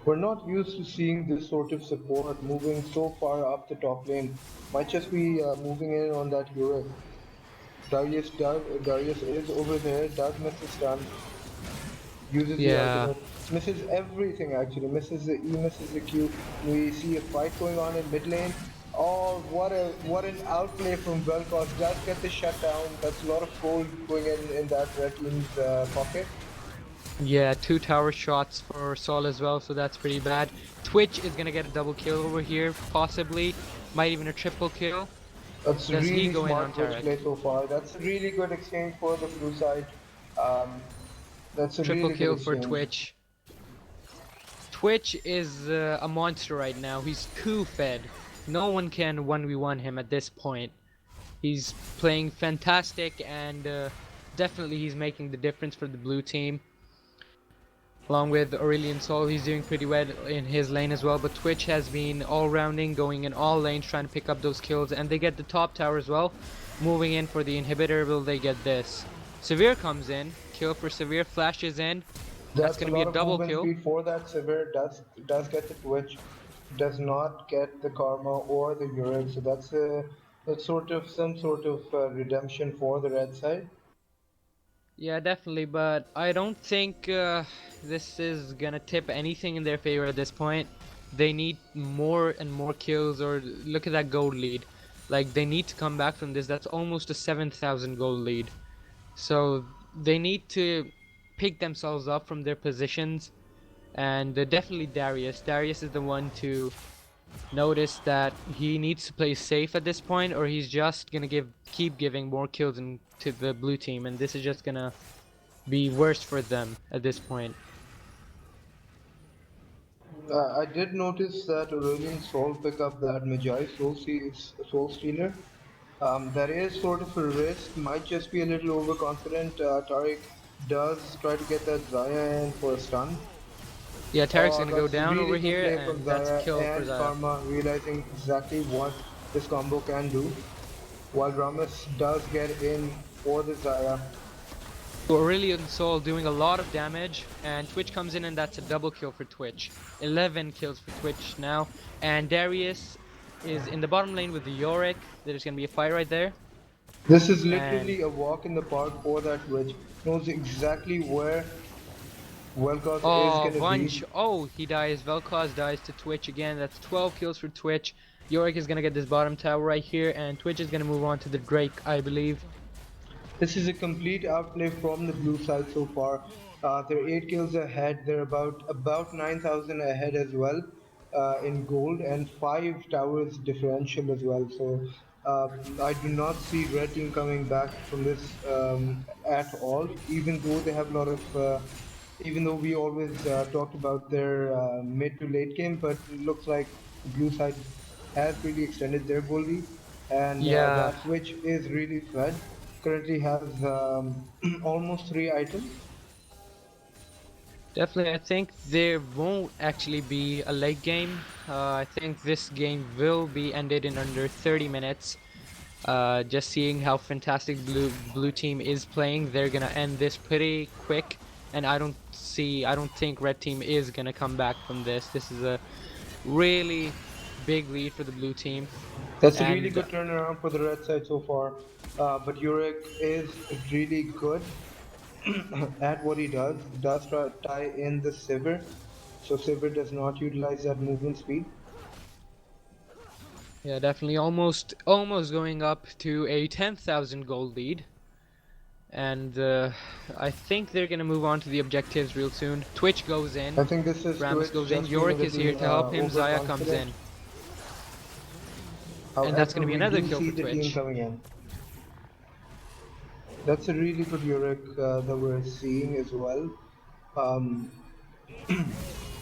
Speaker 1: We're not used to seeing this sort of support moving so far up the top lane. Might just be moving in on that hero. Darius is over there, does miss the stun, uses the
Speaker 2: Yeah,
Speaker 1: ultimate, misses everything actually, misses the E, misses the Q. We see a fight going on in mid lane. Oh, what an outplay from Vel'Koz. Does get the shutdown. That's a lot of gold going in that red team's pocket.
Speaker 2: yeah, 2 tower shots for Sol as well, so that's pretty bad. Twitch is gonna get a double kill over here, possibly. Might even a triple kill.
Speaker 1: That's
Speaker 2: Does he
Speaker 1: really
Speaker 2: go in on
Speaker 1: smart Twitch
Speaker 2: Tarek?
Speaker 1: play so far. That's a really good exchange for the blue side. Um, that's a
Speaker 2: Triple
Speaker 1: really good
Speaker 2: kill for
Speaker 1: exchange.
Speaker 2: Twitch. Twitch is a monster right now. He's Q fed. No one can 1v1 him at this point. He's playing fantastic, and definitely he's making the difference for the blue team. Along with Aurelion Sol, he's doing pretty well in his lane as well. But Twitch has been all-rounding, going in all lanes, trying to pick up those kills. And they get the top tower as well. Moving in for the inhibitor, will they get this? Severe comes in, kill for Severe, flashes in. That's going to be a double
Speaker 1: movement
Speaker 2: kill.
Speaker 1: speed for that Sivir. Does get the Twitch, does not get the Karma or the Uric. So that's sort of some sort of redemption for the red side.
Speaker 2: Yeah, definitely, but I don't think this is gonna tip anything in their favor at this point. They need more and more kills, or look at that gold lead. Like, they need to come back from this. That's almost a 7,000 gold lead. So they need to pick themselves up from their positions, and definitely Darius. Darius is the one to notice that he needs to play safe at this point, or he's just gonna keep giving more kills to the blue team, and this is just gonna be worse for them at this point.
Speaker 1: I did notice that Aurelion Sol pick up that Magi Soul Stealer. That is sort of a risk, might just be a little overconfident. Tariq does try to get that Zaya in for a stun.
Speaker 2: Yeah, Tarek's gonna go
Speaker 1: That's a
Speaker 2: down over
Speaker 1: really good
Speaker 2: here,
Speaker 1: play from
Speaker 2: and that's
Speaker 1: Zaya
Speaker 2: kill for
Speaker 1: and
Speaker 2: Zaya.
Speaker 1: Karma realizing exactly what this combo can do. While Ramus does get in for the Zaya.
Speaker 2: So Aurelion Sol doing a lot of damage, and Twitch comes in, and that's a double kill for Twitch. 11 kills for Twitch now, and Darius is in the bottom lane with the Yorick. There's gonna be a fight right there.
Speaker 1: This is
Speaker 2: And
Speaker 1: literally a walk in the park for that Twitch. Knows exactly where Vel'Koz is
Speaker 2: oh,
Speaker 1: gonna
Speaker 2: Vunch.
Speaker 1: be.
Speaker 2: Oh, he dies. Vel'Koz dies to Twitch again. That's 12 kills for Twitch. Yorick is gonna get this bottom tower right here, and Twitch is gonna move on to the Drake, I believe.
Speaker 1: This is a complete outplay from the blue side so far. They're 8 kills ahead. They're about 9,000 ahead as well in gold, and 5 towers differential as well. So uh, I do not see red team coming back from this at all. Even though they have a lot of, even though we always talked about their mid to late game, but it looks like the blue side has really extended their goal lead, and
Speaker 2: Yeah,
Speaker 1: that Twitch is really fed. Currently has almost 3 items.
Speaker 2: definitely. I think there won't actually be a late game. I think this game will be ended in under 30 minutes. Just seeing how fantastic blue team is playing, they're gonna end this pretty quick, and I don't think red team is gonna come back from this. This is a really big lead for the blue team,
Speaker 1: That's a really
Speaker 2: and
Speaker 1: good turnaround for the red side so far. But Yurek is really good at what he does. Does try to tie in the Sivir, so Sivir does not utilize that movement speed.
Speaker 2: yeah, definitely almost going up to a 10,000 gold lead. And I think they're gonna move on to the objectives real soon. Twitch goes in,
Speaker 1: I think this is
Speaker 2: Rammus
Speaker 1: Twitch
Speaker 2: goes in,
Speaker 1: just being a
Speaker 2: Yorick is here
Speaker 1: little
Speaker 2: to help him, Zaya comes
Speaker 1: overconfident.
Speaker 2: in. And that's
Speaker 1: However,
Speaker 2: gonna be
Speaker 1: we
Speaker 2: another
Speaker 1: do
Speaker 2: kill
Speaker 1: see
Speaker 2: for
Speaker 1: the team
Speaker 2: Twitch.
Speaker 1: coming in. That's a really good Yorick that we're seeing as well. Um,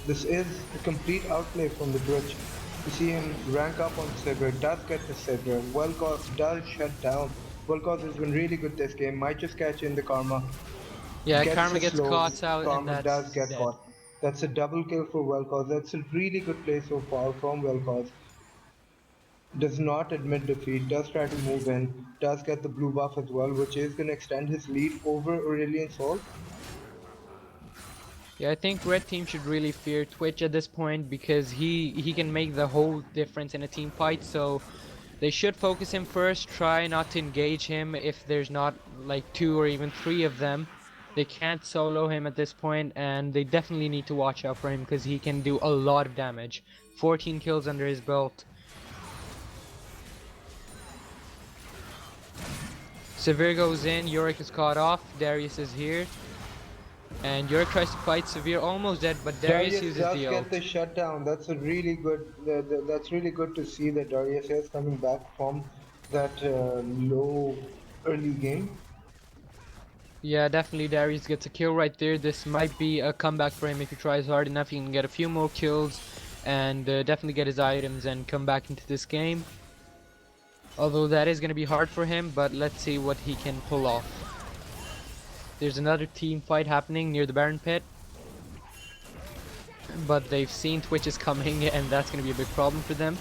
Speaker 1: this is a complete outplay from the Twitch. You see him rank up on Sivir, does get the Sivir. Vel'Koz does shut down. Vel'Koz has been really good this game, might just catch in the Karma.
Speaker 2: Yeah,
Speaker 1: Gets
Speaker 2: Karma
Speaker 1: the
Speaker 2: gets
Speaker 1: slows,
Speaker 2: caught out, and
Speaker 1: Karma does
Speaker 2: that's
Speaker 1: get
Speaker 2: dead.
Speaker 1: caught. That's a double kill for Vel'Koz. That's a really good play so far from Vel'Koz. Does not admit defeat, does try to move in, does get the blue buff as well, which is going to extend his lead over Aurelion Sol.
Speaker 2: Yeah, I think red team should really fear Twitch at this point because he can make the whole difference in a team fight. So they should focus him first, try not to engage him if there's not like 2 or even 3 of them. They can't solo him at this point, and they definitely need to watch out for him because he can do a lot of damage. 14 kills under his belt. Severe goes in, Yorick is caught off, Darius is here. And Yorick tries to fight Severe, almost dead, but Darius
Speaker 1: Darius
Speaker 2: uses
Speaker 1: does
Speaker 2: the
Speaker 1: get
Speaker 2: ult.
Speaker 1: the shutdown. That's a really good. That's really good to see that Darius is coming back from that low early game.
Speaker 2: Yeah, definitely Darius gets a kill right there. This might be a comeback for him if he tries hard enough. He can get a few more kills and definitely get his items and come back into this game. Although that is going to be hard for him, but let's see what he can pull off. There's another team fight happening near the Baron pit. But they've seen Twitch is coming and that's going to be a big problem for them.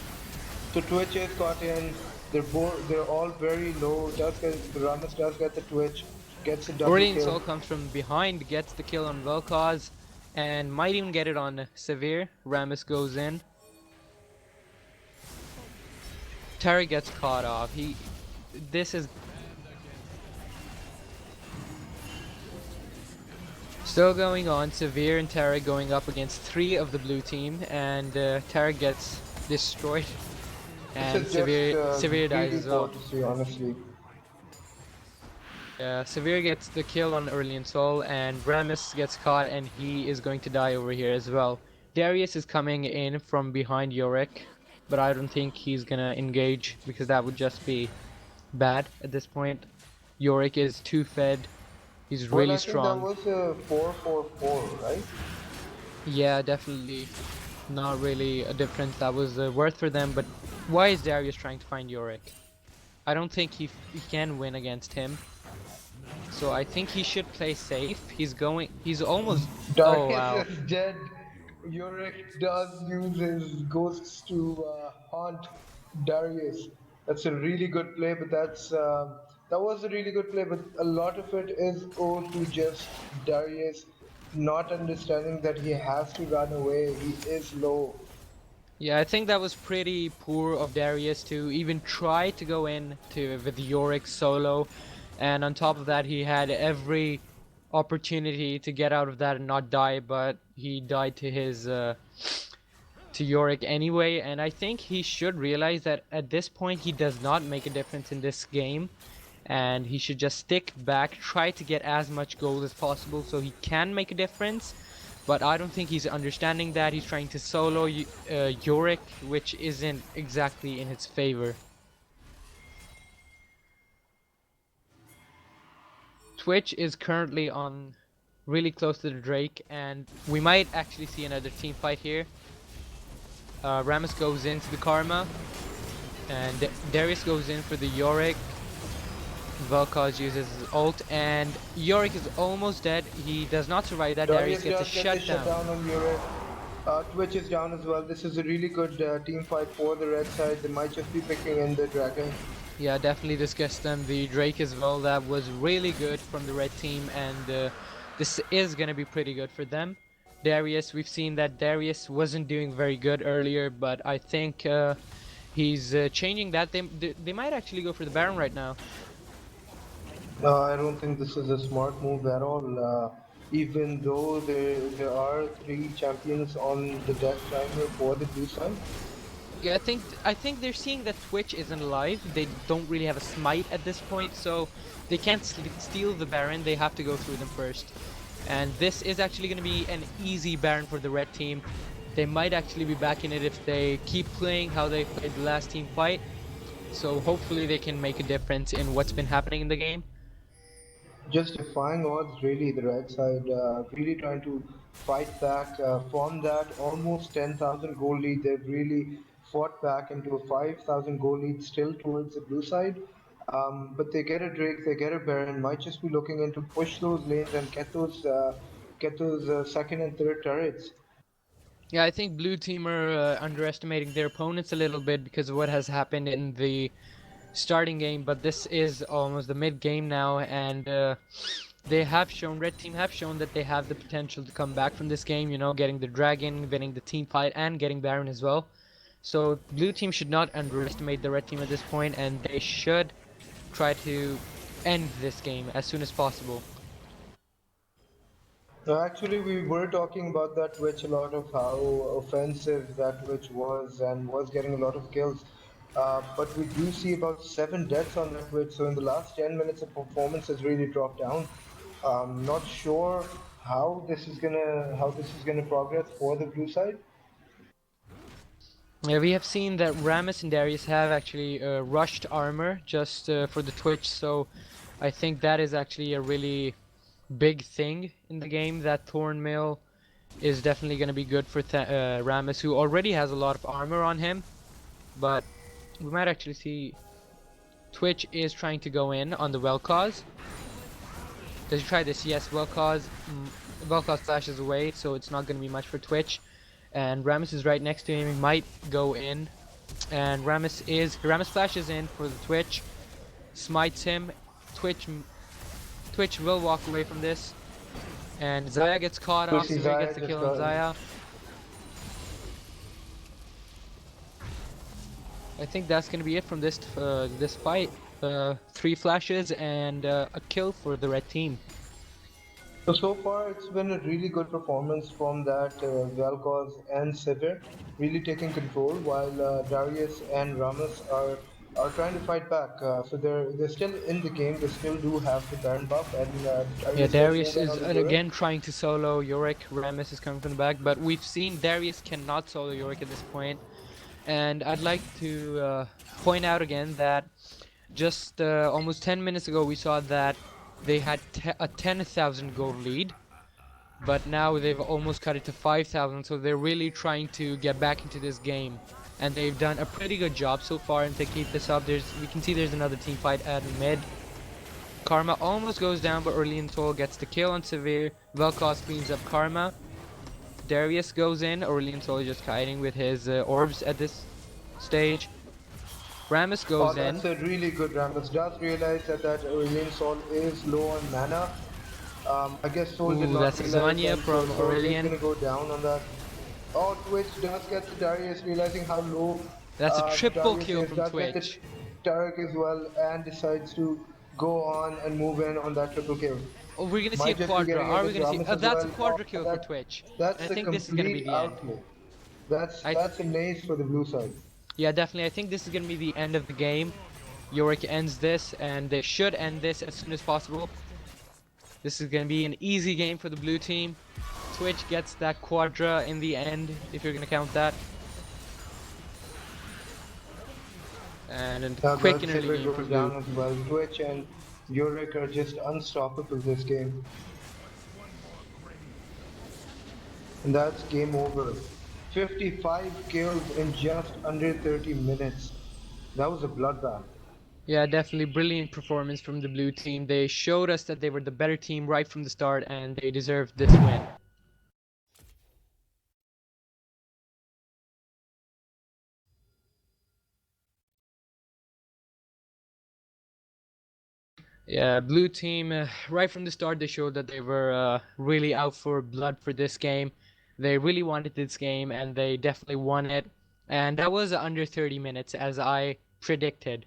Speaker 1: So Twitch is caught in. They're all very low. Ramus does get the Twitch, gets a double
Speaker 2: Aurelion Sol
Speaker 1: kill.
Speaker 2: comes from behind, gets the kill on Vel'Koz, and might even get it on Severe. Ramus goes in. Terry gets caught off. This is still going on. Severe and Terry going up against 3 of the blue team, and Terry gets destroyed, and
Speaker 1: This is just
Speaker 2: Severe dies
Speaker 1: really
Speaker 2: as
Speaker 1: poor
Speaker 2: well.
Speaker 1: to see, honestly.
Speaker 2: Severe gets the kill on Aurelion Sol, and Ramus gets caught, and he is going to die over here as well. Darius is coming in from behind Yorick, but I don't think he's gonna engage because that would just be bad at this point. Yorick is too fed. He's
Speaker 1: Well,
Speaker 2: really
Speaker 1: I think that
Speaker 2: strong.
Speaker 1: was a 4-4-4, right?
Speaker 2: Yeah, definitely not really a difference that was worth for them, but why is Darius trying to find Yorick? I don't think he can win against him. So I think he should play safe. He's almost, oh
Speaker 1: Darius
Speaker 2: wow.
Speaker 1: is dead. Yorick does use his ghosts to haunt Darius. That's a really good play, but that was a really good play. But a lot of it is owed to just Darius not understanding that he has to run away. He is low.
Speaker 2: Yeah, I think that was pretty poor of Darius to even try to go in to with Yorick solo, and on top of that he had every opportunity to get out of that and not die, but he died to his to Yorick anyway, and I think he should realize that at this point he does not make a difference in this game, and he should just stick back, try to get as much gold as possible so he can make a difference. But I don't think he's understanding that. He's trying to solo Yorick, which isn't exactly in his favor. Twitch is currently on really close to the Drake, and we might actually see another team fight here. Ramus goes into the Karma, and Darius goes in for the Yorick. Vel'Koz uses his ult, and Yorick is almost dead. He does not survive that. Darius gets a
Speaker 1: does get the
Speaker 2: shutdown.
Speaker 1: shutdown on Yorick. Twitch is down as well. This is a really good team fight for the red side. They might just be picking in the dragon.
Speaker 2: Yeah, definitely discuss them. The Drake as well, that was really good from the red team, and this is going to be pretty good for them. Darius, we've seen that Darius wasn't doing very good earlier, but I think he's changing that. They might actually go for the Baron right now.
Speaker 1: I don't think this is a smart move at all. Even though there are 3 champions on the death triangle for the blue side.
Speaker 2: Yeah, I think they're seeing that Twitch isn't alive. They don't really have a smite at this point, so they can't steal the Baron. They have to go through them first. And this is actually going to be an easy Baron for the red team. They might actually be back in it if they keep playing how they played the last team fight. So hopefully they can make a difference in what's been happening in the game.
Speaker 1: Just defying odds, really, the red side really trying to fight back from that almost 10,000 goal lead. They've really fought back into a 5,000 goal lead still towards the blue side. But they get a Drake, they get a Baron, might just be looking in to push those lanes and get those get those second and third turrets.
Speaker 2: Yeah, I think blue team are underestimating their opponents a little bit because of what has happened in the starting game, but this is almost the mid game now, and they have shown, red team have shown that they have the potential to come back from this game, you know, getting the dragon, winning the team fight, and getting Baron as well. So blue team should not underestimate the red team at this point, and they should try to end this game as soon as possible.
Speaker 1: Actually, we were talking about that Twitch a lot of how offensive that Twitch was and was getting a lot of kills. But we do see about 7 deaths on that Twitch. So in the last 10 minutes, the performance has really dropped down. Not sure how this is gonna progress for the blue side.
Speaker 2: Yeah, we have seen that Rammus and Darius have actually rushed armor just for the Twitch, so I think that is actually a really big thing in the game. That Thorn Mill is definitely going to be good for Rammus, who already has a lot of armor on him. But we might actually see Twitch is trying to go in on the Vel'Koz. Does he try this? Yes, Vel'Koz. Vel'Koz flashes away, so it's not going to be much for Twitch. And Rammus is right next to him. He might go in, and Rammus flashes in for the Twitch, smites him. Twitch will walk away from this, and Xayah gets caught off.
Speaker 1: Lucy
Speaker 2: Severe
Speaker 1: Zaya
Speaker 2: gets the
Speaker 1: just
Speaker 2: kill on
Speaker 1: got
Speaker 2: Xayah. I think that's gonna be it from this fight. 3 flashes and a kill for the red team.
Speaker 1: So far, it's been a really good performance from that Vel'Koz and Sivir, really taking control, while Darius and Rammus are trying to fight back. So they're still in the game. They still do have the Baron buff, and
Speaker 2: Yeah,
Speaker 1: Darius does know
Speaker 2: Darius
Speaker 1: that
Speaker 2: is
Speaker 1: on the turret.
Speaker 2: again trying to solo Yorick. Rammus is coming from the back, but we've seen Darius cannot solo Yorick at this point. And I'd like to point out again that just almost 10 minutes ago we saw that they had a 10,000 gold lead, but now they've almost cut it to 5,000, so they're really trying to get back into this game. And they've done a pretty good job so far, and to keep this up, we can see there's another team fight at mid. Karma almost goes down, but Aurelion Sol gets the kill on Severe. Vel'Koz cleans up Karma. Darius goes in. Aurelion Sol is just hiding with his orbs at this stage. Rammus
Speaker 1: Oh,
Speaker 2: goes in.
Speaker 1: that's a really good Rammus. Does realize that Aurelion Sol is low on mana. I guess Sol did
Speaker 2: Ooh,
Speaker 1: not
Speaker 2: that's a
Speaker 1: realize
Speaker 2: Zanya
Speaker 1: that,
Speaker 2: from
Speaker 1: so Sol is
Speaker 2: Aurelion.
Speaker 1: gonna go down on that. Oh, Twitch does get the Darius, realizing how low
Speaker 2: That's a triple
Speaker 1: Darius
Speaker 2: kill
Speaker 1: is.
Speaker 2: from
Speaker 1: Does get the
Speaker 2: Twitch.
Speaker 1: Turret as well, and decides to go on and move in on that triple kill.
Speaker 2: Oh, we're gonna see a
Speaker 1: Might just be
Speaker 2: quadra.
Speaker 1: getting
Speaker 2: Are
Speaker 1: it
Speaker 2: we
Speaker 1: with
Speaker 2: gonna see?
Speaker 1: Rammus as
Speaker 2: That's a
Speaker 1: well. Oh,
Speaker 2: quadra kill for Twitch. And
Speaker 1: that's
Speaker 2: I
Speaker 1: a
Speaker 2: think this is gonna be
Speaker 1: complete
Speaker 2: the end.
Speaker 1: outplay. That's
Speaker 2: I
Speaker 1: that's an ace for the blue side.
Speaker 2: Yeah, definitely. I think this is gonna be the end of the game. Yorick ends this, and they should end this as soon as possible. This is gonna be an easy game for the blue team. Twitch gets that quadra in the end, if you're gonna count that. And a quick and early
Speaker 1: Silver
Speaker 2: game for
Speaker 1: goes
Speaker 2: blue.
Speaker 1: down as well. Twitch and Yorick are just unstoppable this game. And that's game over. 55 kills in just under 30 minutes. That was a bloodbath.
Speaker 2: Yeah, definitely brilliant performance from the blue team. They showed us that they were the better team right from the start, and they deserved this win. Yeah, blue team, right from the start, they showed that they were really out for blood for this game. They really wanted this game, and they definitely won it. And that was under 30 minutes, as I predicted.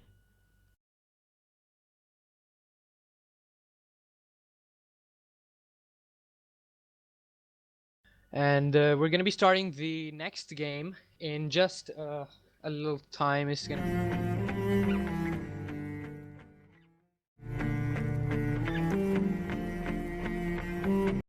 Speaker 2: And we're gonna be starting the next game in just a little time. It's gonna